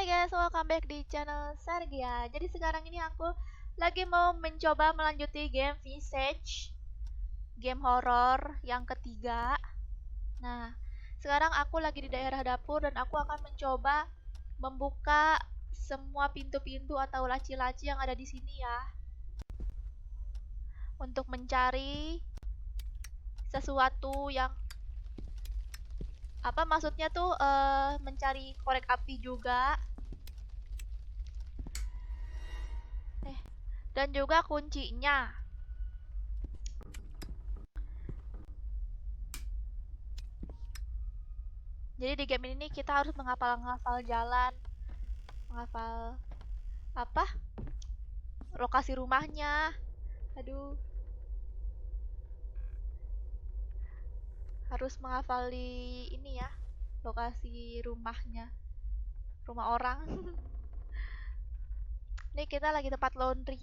Hai guys, welcome back di channel Sargia. Jadi sekarang ini aku lagi mau mencoba melanjuti game Visage, game horor yang ketiga. Nah, sekarang aku lagi di daerah dapur dan aku akan mencoba membuka semua pintu-pintu atau laci-laci yang ada di sini ya, untuk mencari sesuatu yang apa maksudnya tuh mencari korek api juga. Dan juga kuncinya. Jadi di game ini kita harus menghafal jalan, menghafal apa? Lokasi rumahnya. Aduh. Harus menghafal di ini ya, lokasi rumahnya. Rumah orang. Ini kita lagi tempat laundry.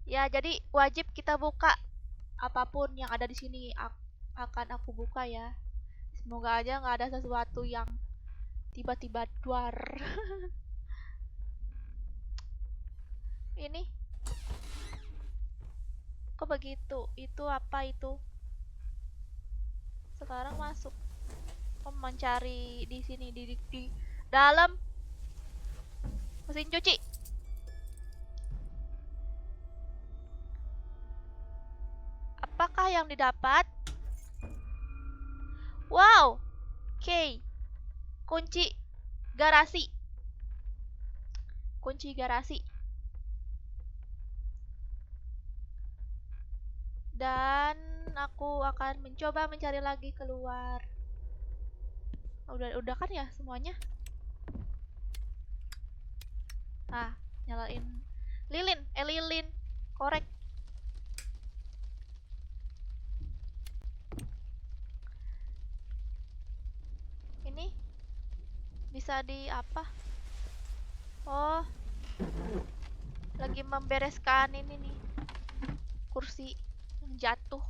Ya, jadi wajib kita buka apapun yang ada di sini akan aku buka ya. Semoga aja nggak ada sesuatu yang tiba-tiba duar. Ini kok begitu? Itu apa itu? Sekarang masuk. Mencari di sini di dalam mesin cuci. Apakah yang didapat? Wow. Oke. Kunci garasi. Kunci garasi. Dan aku akan mencoba mencari lagi keluar. Udah kan ya semuanya? Nah, nyalain lilin, korek. Ini bisa di apa? Oh, lagi membereskan ini nih, kursi yang jatuh.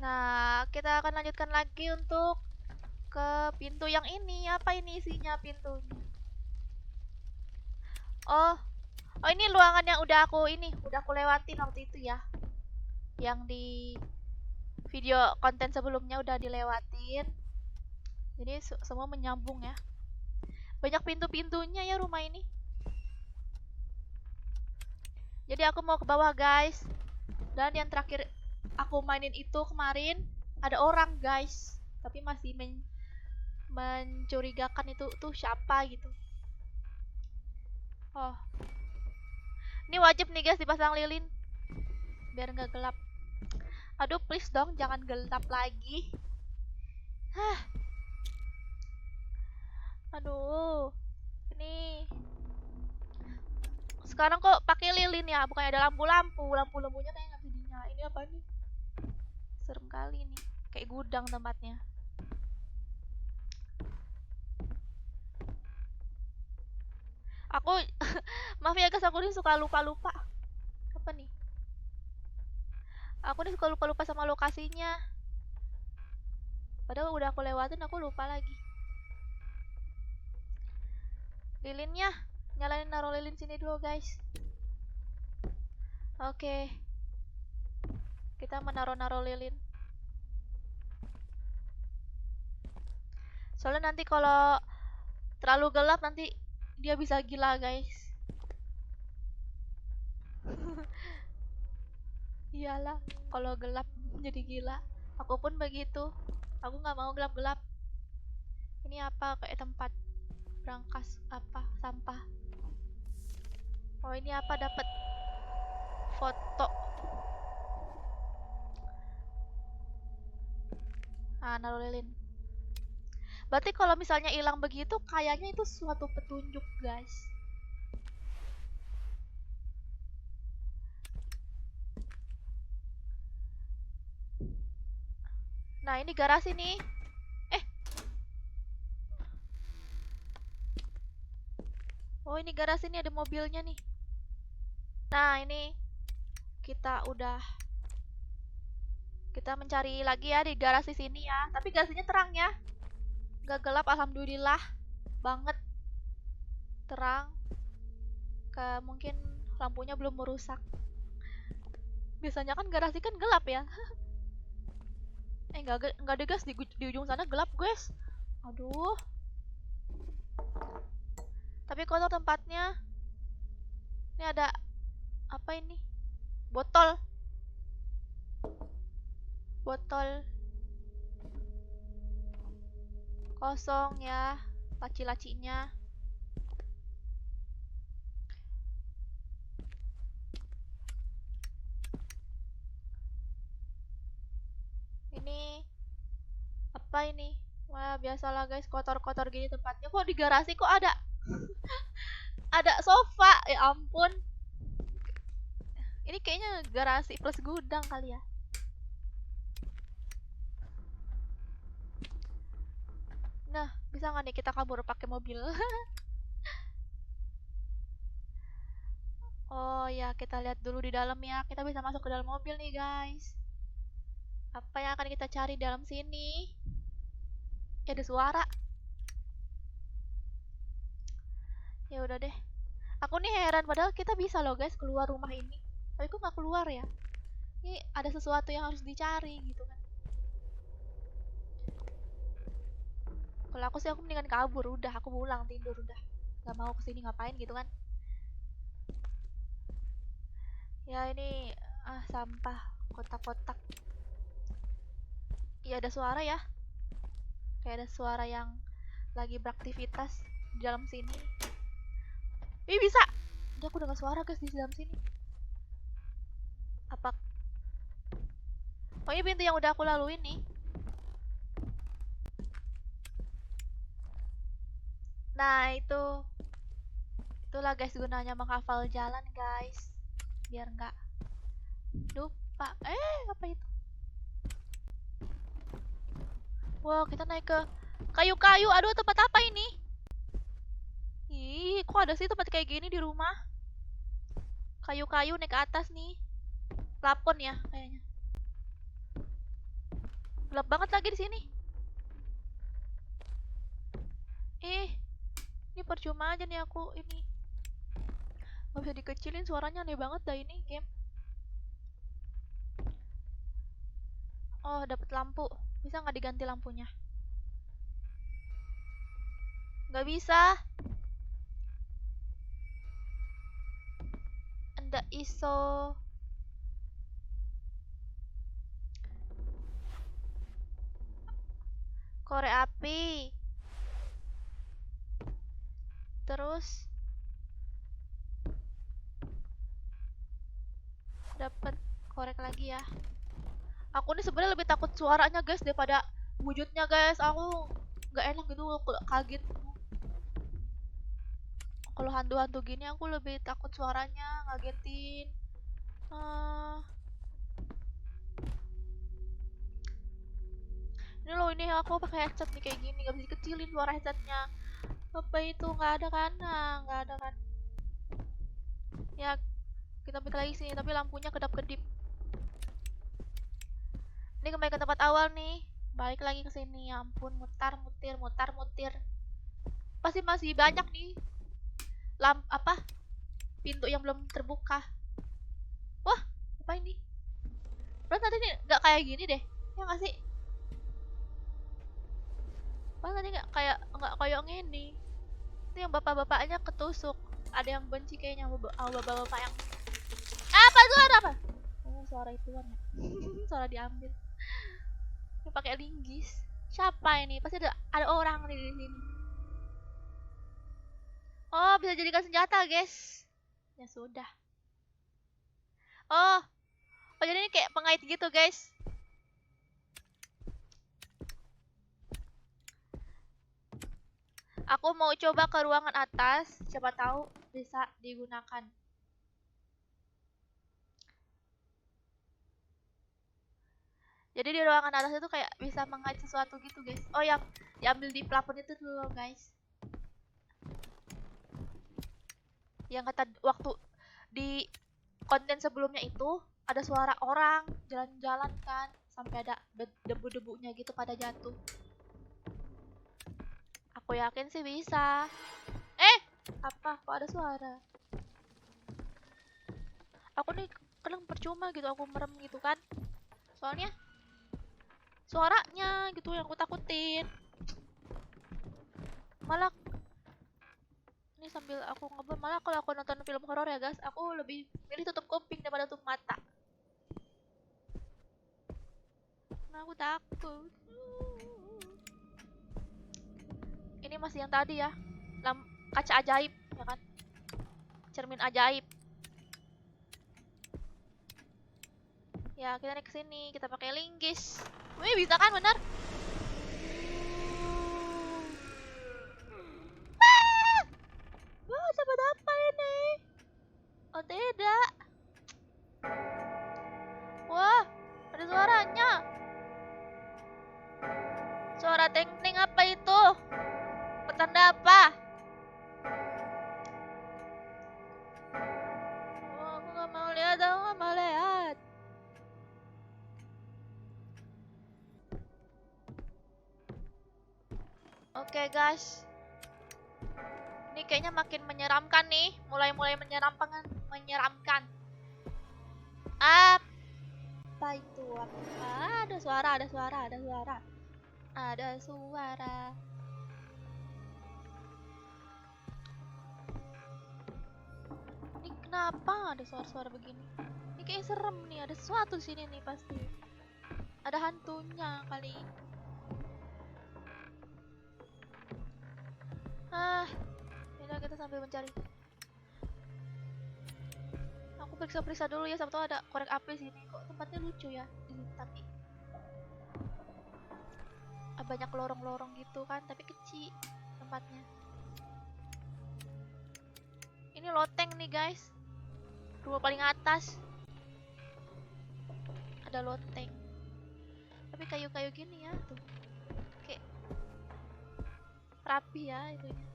Nah, kita akan lanjutkan lagi untuk ke pintu yang ini. Apa ini isinya pintunya? Oh, ini ruangan yang udah aku lewatin waktu itu ya. Yang di video konten sebelumnya udah dilewatin. Jadi semua menyambung ya. Banyak pintu-pintunya ya rumah ini. Jadi aku mau ke bawah guys. Dan yang terakhir aku mainin itu kemarin ada orang guys. Tapi masih mencurigakan itu tuh siapa gitu. Oh, ini wajib nih guys dipasang lilin biar nggak gelap. Aduh please dong jangan gelap lagi. Hah. Aduh. Ini sekarang kok pakai lilin ya, bukannya ada lampu-lampu. Lampu-lampunya kayak nggak bisa dinyalain. Ini apa nih? Serem kali nih. Kayak gudang tempatnya. Aku maaf ya guys, aku nih suka lupa-lupa. Apa nih? Aku nih suka lupa-lupa sama lokasinya. Padahal udah aku lewatin, aku lupa lagi. Lilinnya, nyalain naruh lilin sini dulu guys. Oke. Kita menaruh-naruh lilin. Soalnya nanti kalau terlalu gelap nanti dia bisa gila guys. Iyalah, kalau gelap jadi gila. Aku pun begitu. Aku nggak mau gelap-gelap. Ini apa? Kayak tempat berangkas apa? Sampah. Oh ini apa? Dapat foto. Ah, naruh lilin. Berarti kalau misalnya hilang begitu, kayaknya itu suatu petunjuk guys. Nah ini garasi nih. Oh ini garasi nih, ada mobilnya nih. Nah ini kita udah Kita mencari lagi ya di garasi sini ya. Tapi garasinya terang ya. Gak gelap, alhamdulillah. Banget. Terang. Mungkin lampunya belum merusak. Biasanya kan garasi kan gelap ya. Enggak ada guys, di ujung sana gelap guys. Aduh. Tapi kotor tempatnya. Ini ada apa ini? Botol. Botol kosong ya, laci-lacinya. Ini apa ini? Wah, biasalah guys, kotor-kotor gini tempatnya. Kok di garasi kok ada ada sofa? Ya ampun. Ini kayaknya garasi plus gudang kali ya. Nah, bisa nggak nih kita kabur pakai mobil? Oh ya, kita lihat dulu di dalam ya. Kita bisa masuk ke dalam mobil nih guys. Apa yang akan kita cari dalam sini? Ya, ada suara. Ya udah deh. Aku nih heran, padahal kita bisa loh guys keluar rumah ini. Tapi kok nggak keluar ya? Ini ada sesuatu yang harus dicari gitu kan. Kalau aku sih aku mendingan kabur, udah aku pulang tidur udah. Gak mau kesini ngapain gitu kan. Ya ini sampah, kotak-kotak. Iya ada suara ya. Kayak ada suara yang lagi beraktivitas di dalam sini. Ih bisa. Dia aku dengar suara guys di dalam sini. Apa? Oh ini pintu yang udah aku lalui nih. Nah itulah guys gunanya menghafal jalan guys. Biar nggak lupa. Apa itu? Wow, kita naik ke kayu-kayu. Aduh, tempat apa ini? Ih, kok ada sih tempat kayak gini di rumah? Kayu-kayu naik ke atas nih. Plafon ya kayaknya. Gelap banget lagi di sini. Ini percuma aja nih aku ini. Gak bisa dikecilin, suaranya aneh banget dah ini game. Oh, dapet lampu. Bisa nggak diganti lampunya? Nggak bisa. Nggak iso. Korek api. Terus dapat korek lagi ya. Aku nih sebenarnya lebih takut suaranya guys daripada wujudnya guys. Aku nggak enak gitu, kaget. Kalau hantu-hantu gini aku lebih takut suaranya, ngagetin. Ini loh, ini aku pakai headset nih kayak gini, nggak bisa dikecilin suara headsetnya. Apa itu? Nggak ada kan? Nah, nggak ada kan? Ya, kita balik lagi sini, tapi lampunya kedap-kedip. Ini kembali ke tempat awal nih. Balik lagi ke sini. Ya ampun, mutar-mutir, mutar-mutir. Pasti masih banyak nih. Pintu yang belum terbuka. Wah, apa ini? Berarti tadi nggak kayak gini deh. Ya nggak sih? Padahal tadi nggak kayak gini. Itu yang bapak-bapaknya ketusuk. Ada yang benci kayaknya sama bapak-bapak yang apa suara apa? Oh, suara itu kan ya. Suara diambil. Ini pakai linggis. Siapa ini? Pasti ada orang nih di sini. Oh, bisa jadikan senjata, guys. Ya sudah. Oh, jadi ini kayak pengait gitu, guys. Aku mau coba ke ruangan atas, siapa tahu bisa digunakan. Jadi di ruangan atas itu kayak bisa mengait sesuatu gitu, guys. Oh, yang diambil di plafon itu dulu, guys. Yang kata waktu di konten sebelumnya itu ada suara orang jalan-jalan kan. sampai ada debu-debunya gitu pada jatuh. Aku yakin sih bisa. Apa? Kok ada suara? Aku nih kadang percuma gitu aku merem gitu kan. Soalnya suaranya gitu yang aku takutin. Malah ini sambil aku ngobrol, malah kalau aku nonton film horor ya guys, aku lebih milih tutup kuping daripada tutup mata. Nah, aku takut. Ini masih yang tadi ya, kaca ajaib ya kan, cermin ajaib. Ya kita naik kesini, kita pakai linggis. Wih bisa kan bener? Wah dapat apa ini? Oh tidak. Wah ada suaranya. Suara ting-ting apa itu? Petanda apa? Oh, aku gak mau lihat, aku gak mau lihat. Oke guys, ini kayaknya makin menyeramkan nih, mulai menyeramkan. Apa itu? Apa? Ada suara, ada suara, ada suara, ada suara. Ini kenapa ada suara-suara begini? Ini kayak serem nih, ada sesuatu di sini nih pasti. Ada hantunya kali. Yaudah kita sambil mencari. Aku periksa-periksa dulu ya, siapa tahu ada korek api sini. Kok tempatnya lucu ya di sini, tapi banyak lorong-lorong gitu kan, tapi kecil tempatnya. Ini loteng nih guys, rumah paling atas ada loteng, tapi kayu-kayu gini ya tuh, kayak rapi ya itunya.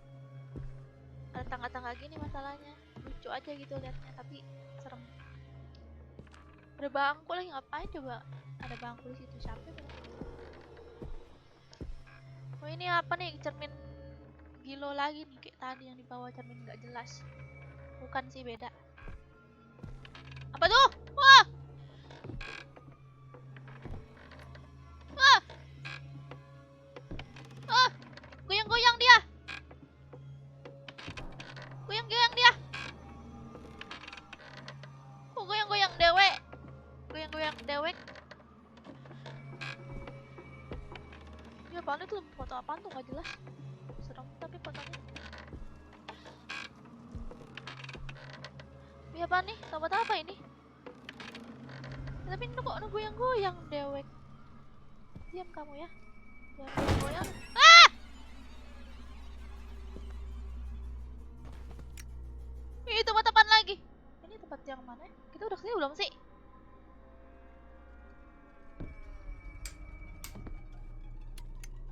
Ada tangga-tangga gini masalahnya, lucu aja gitu liatnya, tapi serem. Ada bangku lagi, ngapain coba ada bangku di situ, siapa ya? Oh ini apa nih, cermin gilo lagi nih kayak tadi yang di bawah, cermin nggak jelas. Bukan sih, beda. Apa tuh? Wah! Wah! Ah! Goyang-goyang dia. Goyang-goyang dia. Kok goyang-goyang dewek? Goyang-goyang dewek. Ya apaan itu, foto apaan tuh, gak jelas. Serem tapi fotonya. Ini apa nih? Sobat apa ini? Tapi ini kok goyang-goyang dewek. Diam kamu ya. Jangan goyang-goyang. Ah! Ini tempat apaan lagi? Ini tempat yang mana? Kita udah kesini belum sih?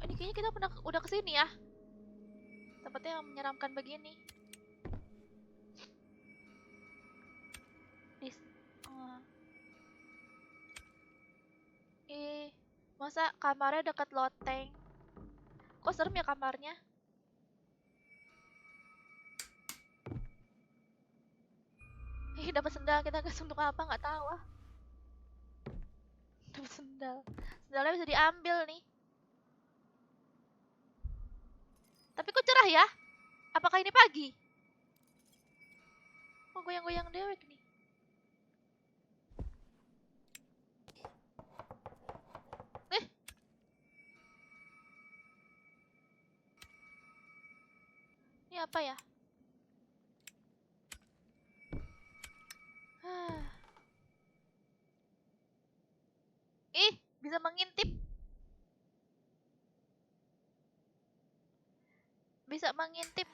Ini kayaknya kita udah kesini ya. Tempatnya yang menyeramkan begini. Masa kamarnya dekat loteng? Kok serem ya kamarnya? Dapat sendal, kita gas untuk apa nggak tahu ah. Dapat sendal, sendalnya bisa diambil nih. Tapi kok cerah ya? Apakah ini pagi? Oh goyang-goyang dewek nih. Ini apa ya? Bisa mengintip. Bisa mengintip.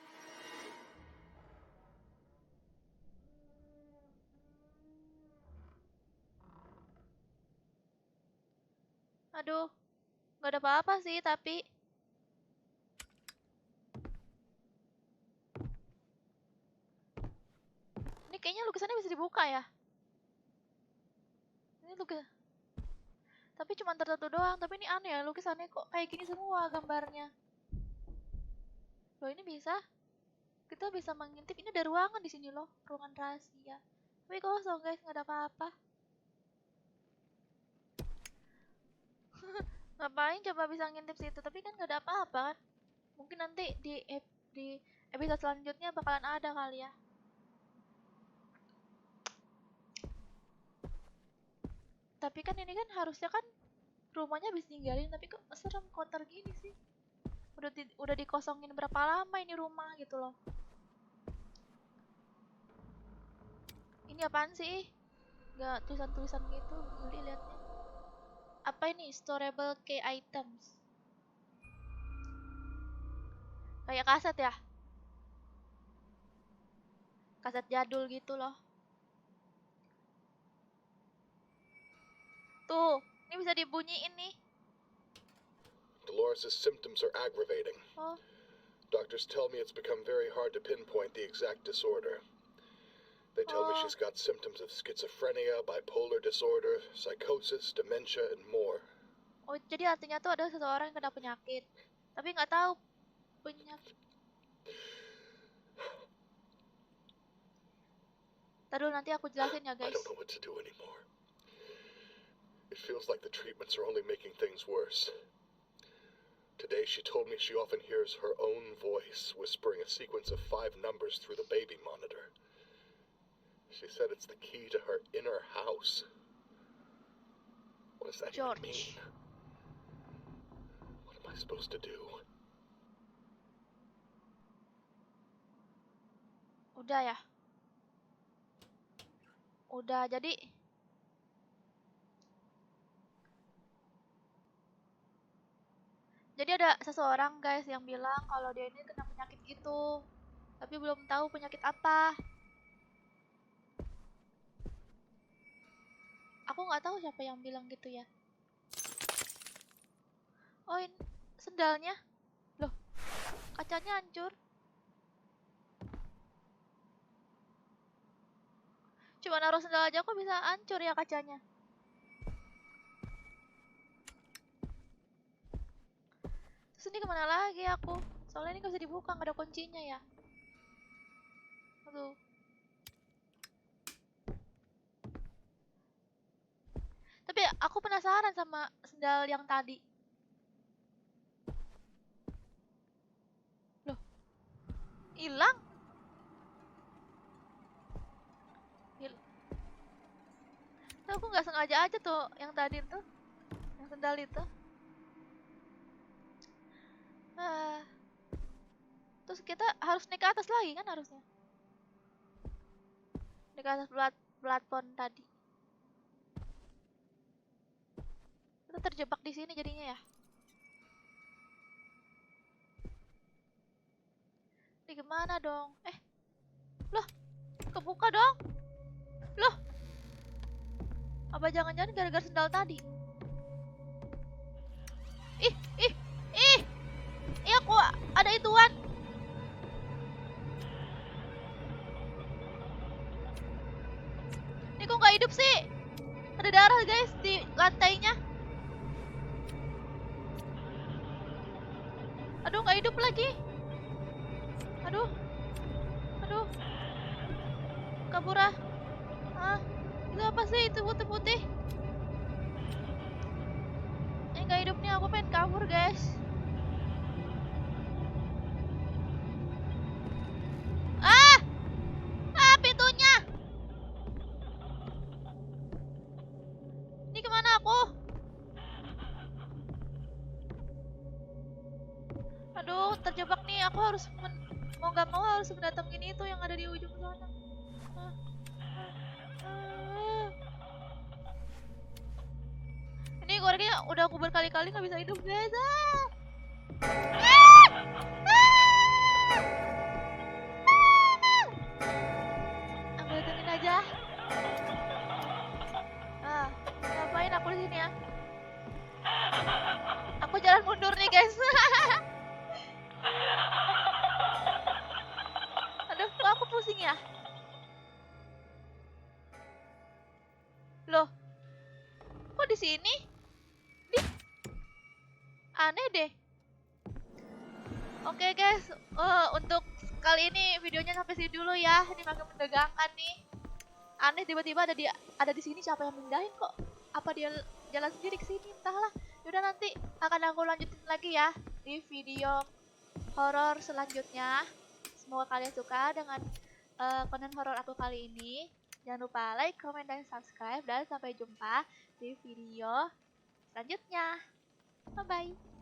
Aduh, nggak ada apa-apa sih, tapi ini kayaknya lukisannya bisa dibuka ya. Ini lukisan. Tapi cuma tertentu doang. Tapi ini aneh ya, lukisannya kok kayak gini semua gambarnya. Loh, ini bisa? Kita bisa mengintip. Ini ada ruangan di sini loh, ruangan rahasia. Tapi kosong guys, nggak ada apa-apa. Ngapain coba bisa ngintip situ? Tapi kan nggak ada apa-apa kan? Mungkin nanti di episode selanjutnya bakalan ada kali ya. Tapi kan ini kan harusnya kan rumahnya habis tinggalin, tapi kok serem kotor gini sih. Udah dikosongin berapa lama ini rumah gitu loh. Ini apaan sih? Nggak tulisan-tulisan gitu, geli liatnya. Apa ini? Storable key items. Kayak kaset ya? Kaset jadul gitu loh. Tuh, ini bisa dibunyiin nih. Dolores' symptoms are aggravating. Oh, Doctors tell me it's become very hard to pinpoint the exact disorder. They tell me she's got symptoms of schizophrenia, bipolar disorder, psychosis, dementia, and more. oh jadi artinya tuh ada seseorang yang kena penyakit, tapi nggak tahu penyakit. Taduh, nanti aku jelasin ya I guys. don't know what to do anymore. It feels like the treatments are only making things worse. Today she told me she often hears her own voice whispering a sequence of 5 numbers through the baby monitor. She said it's the key to her inner house. What does that even mean? What am I supposed to do? Udah ya? Udah, jadi ada seseorang guys yang bilang kalau dia ini kena penyakit gitu, tapi belum tahu penyakit apa. Aku nggak tahu siapa yang bilang gitu ya. Oh, ini sendalnya. Loh, kacanya hancur. Cuma naruh sendal aja kok bisa hancur ya kacanya. Terus ini kemana lagi aku? Soalnya ini gak bisa dibuka, gak ada kuncinya ya. Aduh. Tapi aku penasaran sama sendal yang tadi. Loh, hilang? Tuh, aku nggak sengaja aja tuh yang tadi tuh, yang sendal itu. Terus kita harus naik ke atas lagi kan harusnya. Naik ke atas platform tadi. Kita terjebak di sini jadinya ya. Ini gimana dong? Loh, kebuka dong. Loh, apa jangan-jangan gara-gara sendal tadi? Ih, aku ada ituan. Ini kok nggak hidup sih? Ada darah guys di lantainya. Aduh, nggak hidup lagi. Aduh. Kabur ah. Itu apa sih itu putih-putih? Ini nggak hidup nih, aku pengen kabur guys. Pintunya. Ini kemana aku? Aduh, terjebak nih. Aku harus mau gak mau harus mendatangin itu yang ada di ujung sana. Ini gorengnya udah aku berkali-kali nggak bisa hidup guys. Aku datengin aja. Ngapain aku di sini ya? Aku jalan mundur nih guys. Aduh, kok aku pusing ya? Loh, kok di sini? Aneh deh. Oke guys, untuk kali ini videonya sampai sini dulu ya. Ini makin menegangkan nih. Aneh tiba-tiba ada di sini, siapa yang mindahin kok? Apa dia jalan sendiri ke sini? Entahlah. Yaudah, nanti akan aku lanjutin lagi ya di video horor selanjutnya. Semoga kalian suka dengan konten horor aku kali ini. Jangan lupa like, comment, dan subscribe. Dan sampai jumpa di video selanjutnya. Bye-bye.